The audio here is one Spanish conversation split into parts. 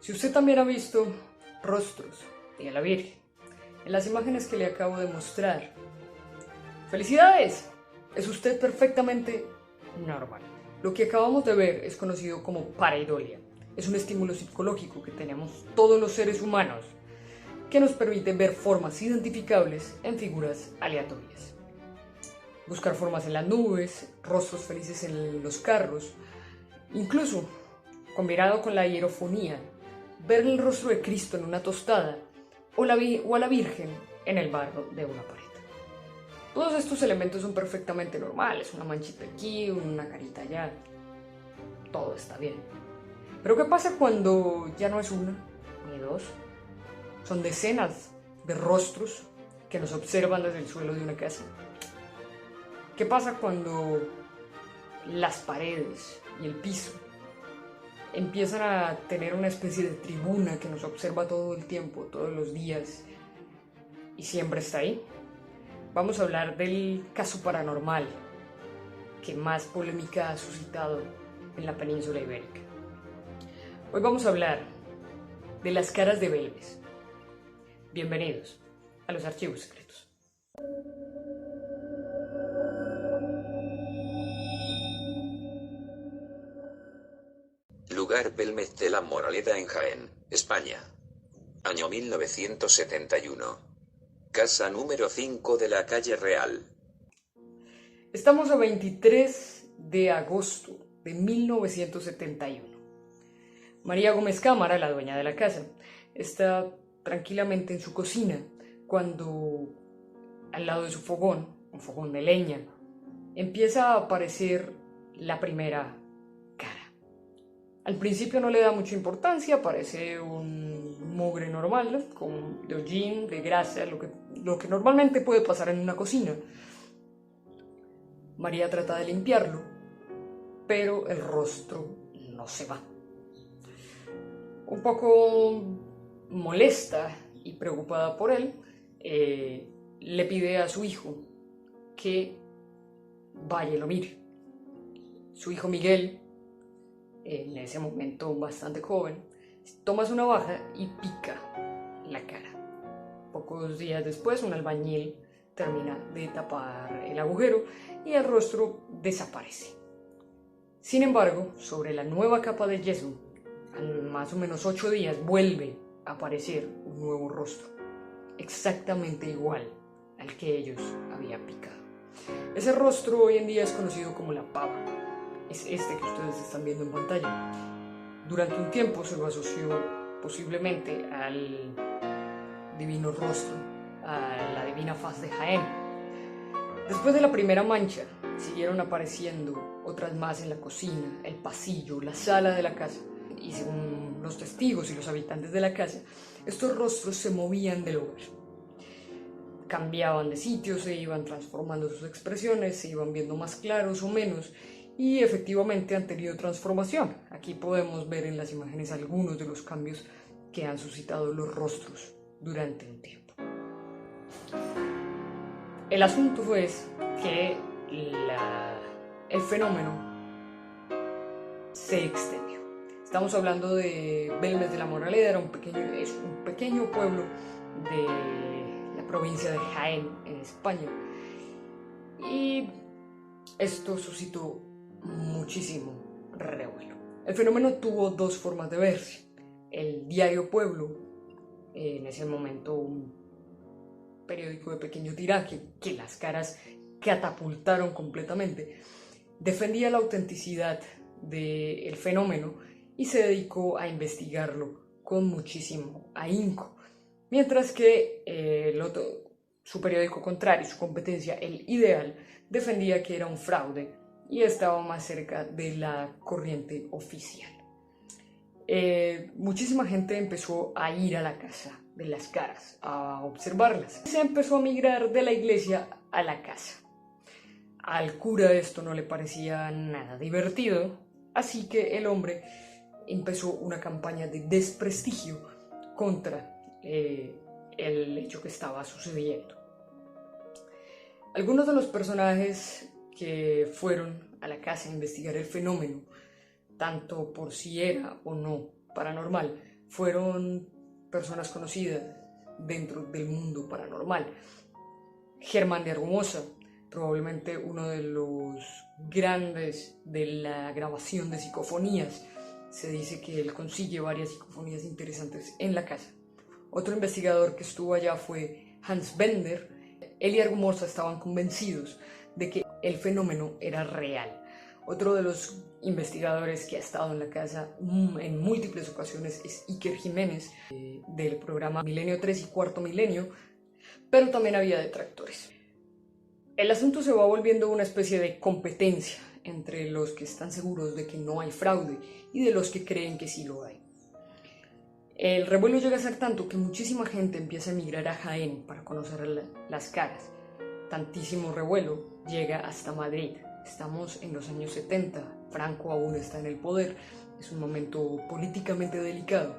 Si usted también ha visto rostros de la Virgen en las imágenes que le acabo de mostrar, ¡felicidades! Es usted perfectamente normal. Lo que acabamos de ver es conocido como pareidolia. Es un estímulo psicológico que tenemos todos los seres humanos que nos permite ver formas identificables en figuras aleatorias. Buscar formas en las nubes, rostros felices en los carros, incluso, combinado con la hierofonía, ver el rostro de Cristo en una tostada o a la Virgen en el barro de una pared. Todos estos elementos son perfectamente normales, una manchita aquí, una carita allá, todo está bien. Pero ¿qué pasa cuando ya no es una ni dos? Son decenas de rostros que nos observan desde el suelo de una casa. ¿Qué pasa cuando las paredes y el piso empiezan a tener una especie de tribuna que nos observa todo el tiempo, todos los días, y siempre está ahí? Vamos a hablar del caso paranormal que más polémica ha suscitado en la península ibérica. Hoy vamos a hablar de las caras de Belmes. Bienvenidos a los Archivos Secretos. Lugar Belmez de la Moraleda en Jaén, España. Año 1971. Casa número 5 de la calle Real. Estamos a 23 de agosto de 1971. María Gómez Cámara, la dueña de la casa, está tranquilamente en su cocina cuando al lado de su fogón, un fogón de leña, empieza a aparecer la primera cara. Al principio no le da mucha importancia, parece un mugre normal, de hollín, de grasa, lo que normalmente puede pasar en una cocina. María trata de limpiarlo, pero el rostro no se va. Un poco molesta y preocupada por él, le pide a su hijo que vaya y lo mire. Su hijo Miguel, en ese momento bastante joven, toma su navaja y pica la cara. Pocos días después, un albañil termina de tapar el agujero y el rostro desaparece. Sin embargo, sobre la nueva capa de yeso, en más o menos 8 días, vuelve a aparecer un nuevo rostro, exactamente igual al que ellos habían picado. Ese rostro hoy en día es conocido como la pava. Es este que ustedes están viendo en pantalla. Durante un tiempo se lo asoció posiblemente al divino rostro, a la divina faz de Jaén. Después de la primera mancha, siguieron apareciendo otras más en la cocina, el pasillo, la sala de la casa. Y según los testigos y los habitantes de la casa, estos rostros se movían del lugar. Cambiaban de sitio, se iban transformando sus expresiones, se iban viendo más claros o menos, y efectivamente han tenido transformación. Aquí podemos ver en las imágenes algunos de los cambios que han suscitado los rostros durante un tiempo. El asunto es que el fenómeno se extendió. Estamos hablando de Belmes de la Moraleda, es un pequeño pueblo de la provincia de Jaén, en España. Y esto suscitó muchísimo revuelo. El fenómeno tuvo dos formas de verse. El diario Pueblo, en ese momento un periódico de pequeño tiraje, que las caras catapultaron completamente, defendía la autenticidad del fenómeno y se dedicó a investigarlo con muchísimo ahínco. Mientras que su periódico contrario, su competencia, El Ideal, defendía que era un fraude y estaba más cerca de la corriente oficial. Muchísima gente empezó a ir a la casa de las caras, a observarlas. Se empezó a migrar de la iglesia a la casa. Al cura esto no le parecía nada divertido, así que el hombre empezó una campaña de desprestigio contra el hecho que estaba sucediendo. Algunos de los personajes que fueron a la casa a investigar el fenómeno, tanto por si era o no paranormal, fueron personas conocidas dentro del mundo paranormal. Germán de Argumosa, probablemente uno de los grandes de la grabación de psicofonías. Se dice que él consigue varias psicofonías interesantes en la casa. Otro investigador que estuvo allá fue Hans Bender. Él y Argumosa estaban convencidos de que el fenómeno era real. Otro de los investigadores que ha estado en la casa en múltiples ocasiones es Iker Jiménez, del programa Milenio 3 y Cuarto Milenio, pero también había detractores. El asunto se va volviendo una especie de competencia entre los que están seguros de que no hay fraude y de los que creen que sí lo hay. El revuelo llega a ser tanto que muchísima gente empieza a emigrar a Jaén para conocer las caras. Tantísimo revuelo llega hasta Madrid. Estamos en los años 70, Franco aún está en el poder, es un momento políticamente delicado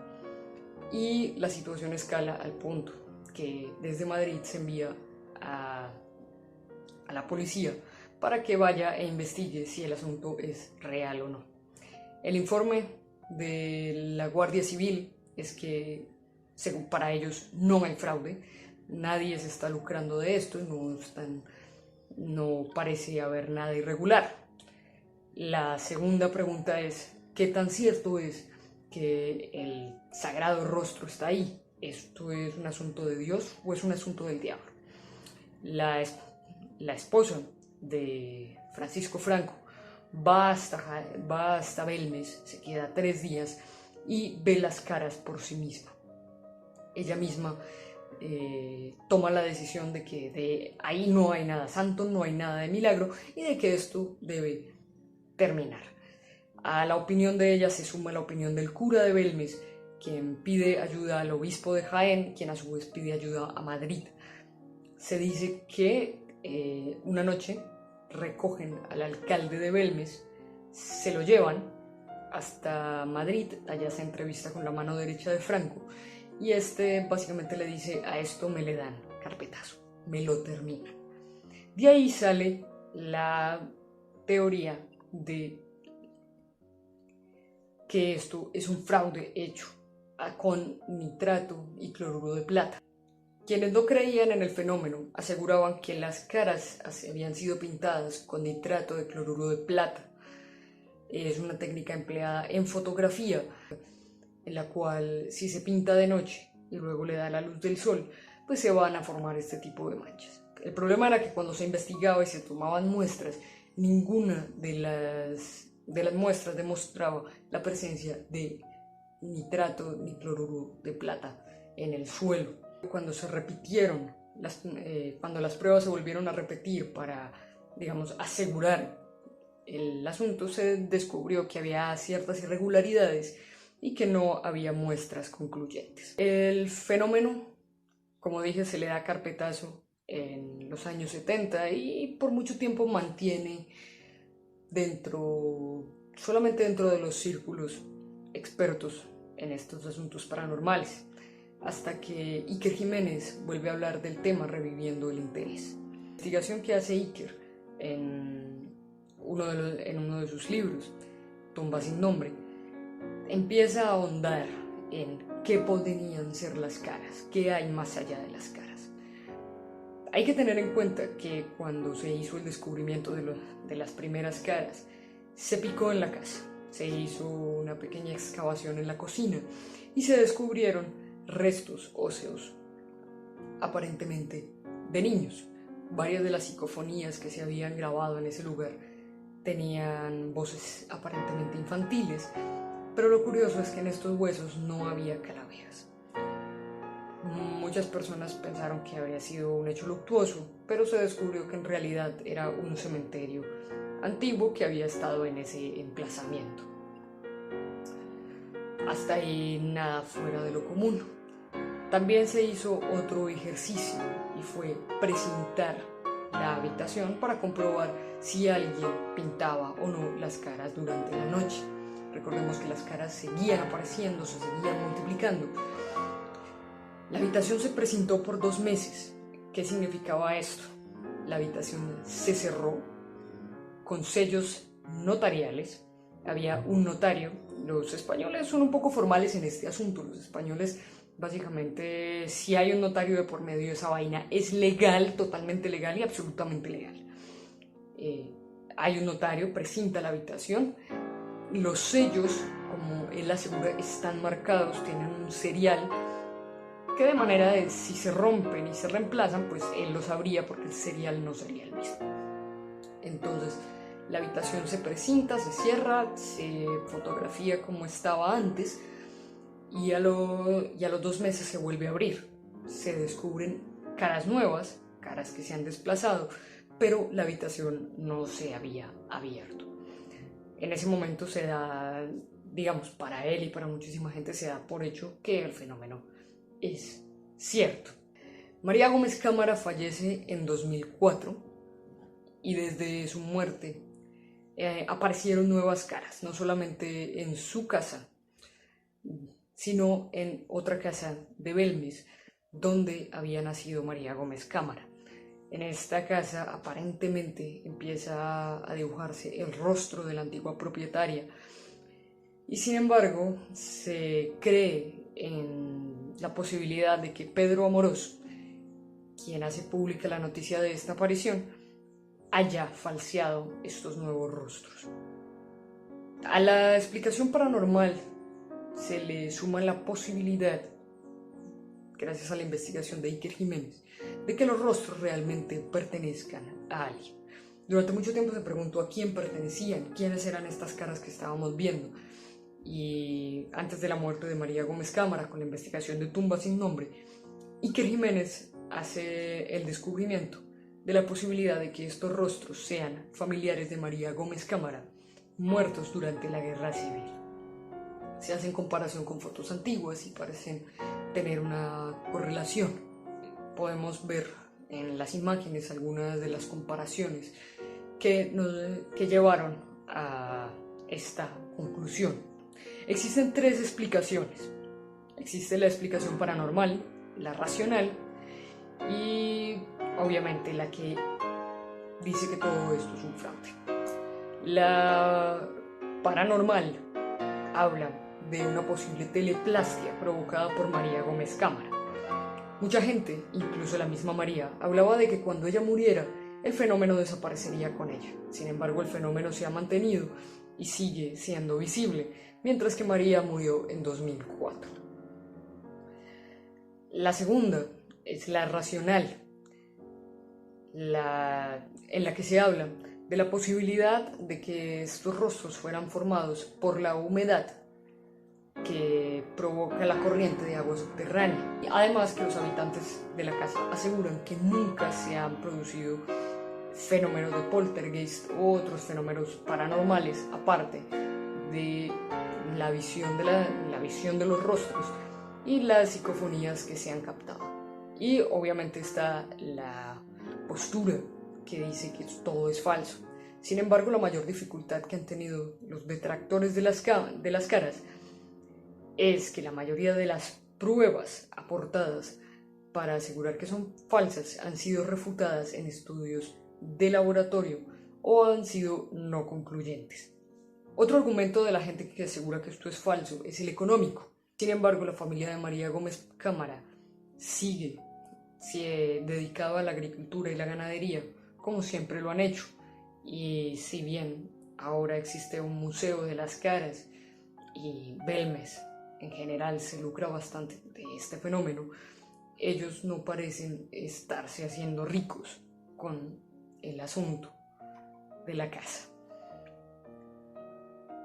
y la situación escala al punto que desde Madrid se envía a la policía para que vaya e investigue si el asunto es real o no. El informe de la Guardia Civil es que, según para ellos, no hay fraude, nadie se está lucrando de esto, no parece haber nada irregular. La segunda pregunta es, ¿qué tan cierto es que el sagrado rostro está ahí? ¿Esto es un asunto de Dios o es un asunto del diablo? La esposa de Francisco Franco va hasta Belmez, se queda 3 días y ve las caras por sí misma. Ella misma toma la decisión de que de ahí no hay nada santo, no hay nada de milagro y de que esto debe terminar. A la opinión de ella se suma la opinión del cura de Belmez, quien pide ayuda al obispo de Jaén, quien a su vez pide ayuda a Madrid. Se dice que una noche recogen al alcalde de Belmez, se lo llevan hasta Madrid, allá se entrevista con la mano derecha de Franco y este básicamente le dice: a esto me le dan carpetazo, me lo terminan. De ahí sale la teoría de que esto es un fraude hecho con nitrato y cloruro de plata. Quienes no creían en el fenómeno aseguraban que las caras habían sido pintadas con nitrato de cloruro de plata. Es una técnica empleada en fotografía, en la cual si se pinta de noche y luego le da la luz del sol, pues se van a formar este tipo de manchas. El problema era que cuando se investigaba y se tomaban muestras, ninguna de las muestras demostraba la presencia de nitrato ni cloruro de plata en el suelo. Cuando se repitieron, cuando las pruebas se volvieron a repetir para, digamos, asegurar el asunto, se descubrió que había ciertas irregularidades y que no había muestras concluyentes. El fenómeno, como dije, se le da carpetazo en los años 70 y por mucho tiempo mantiene solamente dentro de los círculos expertos en estos asuntos paranormales, hasta que Iker Jiménez vuelve a hablar del tema reviviendo el interés. La investigación que hace Iker en uno de sus libros, Tumba sin nombre, empieza a ahondar en qué podrían ser las caras, qué hay más allá de las caras. Hay que tener en cuenta que cuando se hizo el descubrimiento de las primeras caras, se picó en la casa, se hizo una pequeña excavación en la cocina y se descubrieron restos óseos, aparentemente de niños. Varias de las psicofonías que se habían grabado en ese lugar tenían voces aparentemente infantiles, pero lo curioso es que en estos huesos no había calaveras. Muchas personas pensaron que había sido un hecho luctuoso, pero se descubrió que en realidad era un cementerio antiguo que había estado en ese emplazamiento. Hasta ahí nada fuera de lo común. También se hizo otro ejercicio y fue precintar la habitación para comprobar si alguien pintaba o no las caras durante la noche. Recordemos que las caras seguían apareciendo, se seguían multiplicando. La habitación se precintó por 2 meses. ¿Qué significaba esto? La habitación se cerró con sellos notariales había un notario. Los españoles son un poco formales en este asunto. Los españoles, básicamente, si hay un notario de por medio, esa vaina es legal, totalmente legal y absolutamente legal. Hay un notario, precinta la habitación. Los sellos, como él asegura, están marcados, tienen un serial que de manera de si se rompen y se reemplazan, pues él lo sabría porque el serial no sería el mismo. Entonces, la habitación se precinta, se cierra, se fotografía como estaba antes y a los 2 meses se vuelve a abrir. Se descubren caras nuevas, caras que se han desplazado, pero la habitación no se había abierto. En ese momento se da, digamos, para él y para muchísima gente se da por hecho que el fenómeno es cierto. María Gómez Cámara fallece en 2004 y desde su muerte aparecieron nuevas caras, no solamente en su casa, sino en otra casa de Belmes, donde había nacido María Gómez Cámara. En esta casa aparentemente empieza a dibujarse el rostro de la antigua propietaria y sin embargo se cree en la posibilidad de que Pedro Amorós, quien hace pública la noticia de esta aparición, haya falseado estos nuevos rostros. A la explicación paranormal se le suma la posibilidad, gracias a la investigación de Iker Jiménez, de que los rostros realmente pertenezcan a alguien. Durante mucho tiempo se preguntó a quién pertenecían, quiénes eran estas caras que estábamos viendo. Y antes de la muerte de María Gómez Cámara, con la investigación de Tumba sin nombre, Iker Jiménez hace el descubrimiento de la posibilidad de que estos rostros sean familiares de María Gómez Cámara, muertos durante la Guerra Civil. Se hacen comparación con fotos antiguas y parecen tener una correlación. Podemos ver en las imágenes algunas de las comparaciones que llevaron a esta conclusión. Existen 3 explicaciones. Existe la explicación paranormal, la racional y obviamente la que dice que todo esto es un fraude. La paranormal habla de una posible teleplastia provocada por María Gómez Cámara. Mucha gente, incluso la misma María, hablaba de que cuando ella muriera, el fenómeno desaparecería con ella. Sin embargo, el fenómeno se ha mantenido y sigue siendo visible, mientras que María murió en 2004. La segunda es la racional, en la que se habla de la posibilidad de que estos rostros fueran formados por la humedad que provoca la corriente de agua subterránea. Además que los habitantes de la casa aseguran que nunca se han producido fenómenos de poltergeist u otros fenómenos paranormales aparte de la visión de los rostros y las psicofonías que se han captado. Y obviamente está la postura que dice que todo es falso. Sin embargo, la mayor dificultad que han tenido los detractores de las caras es que la mayoría de las pruebas aportadas para asegurar que son falsas han sido refutadas en estudios de laboratorio o han sido no concluyentes. Otro argumento de la gente que asegura que esto es falso es el económico. Sin embargo, la familia de María Gómez Cámara sigue dedicada a la agricultura y la ganadería, como siempre lo han hecho. Y si bien ahora existe un museo de las caras y Belmes en general se lucra bastante de este fenómeno, ellos no parecen estarse haciendo ricos con el asunto de la casa.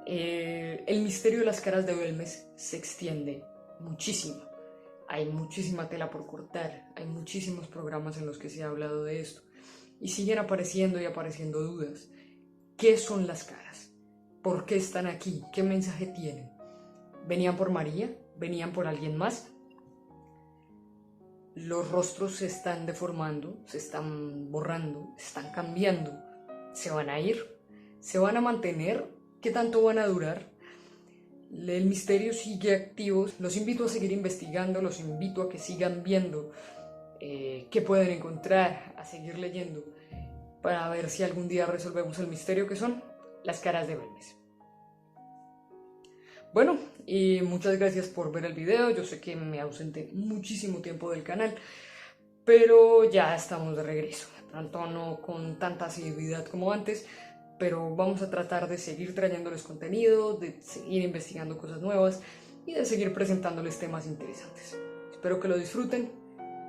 El misterio de las caras de Belmes se extiende muchísimo. Hay muchísima tela por cortar, hay muchísimos programas en los que se ha hablado de esto y siguen apareciendo y apareciendo dudas. ¿Qué son las caras? ¿Por qué están aquí? ¿Qué mensaje tienen? ¿Venían por María? ¿Venían por alguien más? Los rostros se están deformando, se están borrando, están cambiando. ¿Se van a ir? ¿Se van a mantener? ¿Qué tanto van a durar? El misterio sigue activo. Los invito a seguir investigando, los invito a que sigan viendo qué pueden encontrar, a seguir leyendo, para ver si algún día resolvemos el misterio que son las caras de Belmes. Bueno, y muchas gracias por ver el video. Yo sé que me ausenté muchísimo tiempo del canal, pero ya estamos de regreso. Pronto no con tanta asiduidad como antes, pero vamos a tratar de seguir trayéndoles contenido, de seguir investigando cosas nuevas y de seguir presentándoles temas interesantes. Espero que lo disfruten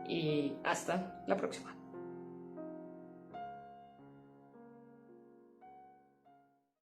y hasta la próxima.